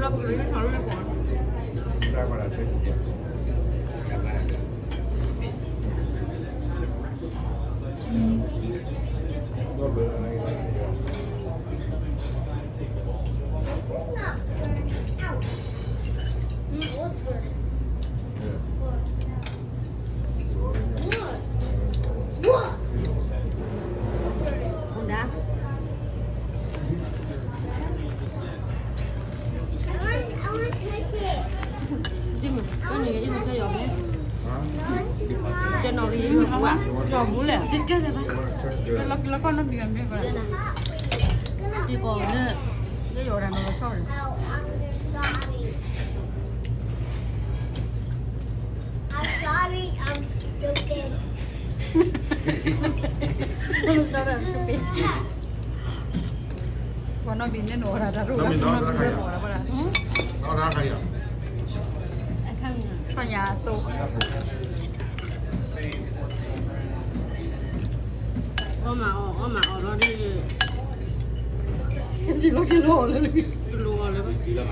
Lo porque le sale con. Da para hacer. No, pero no hay nada. Không đá. Im mà, cái này im mà cái giò đấy. Cho nó đi im mà quá. Giò bún lẻ, chết cái này phải. Cái con nó bị làm cái này. Chỉ còn nữa, cái giò này nó thôi. I'm sorry, I'm stupid. Còn nó bị nên nổ ra rồi. Nó bị nó ra cái Nó ra cái gì? anh không vào nhà tù. Ô mà nó đi. Chỉ có cái lỗ lên. Lỗ lên.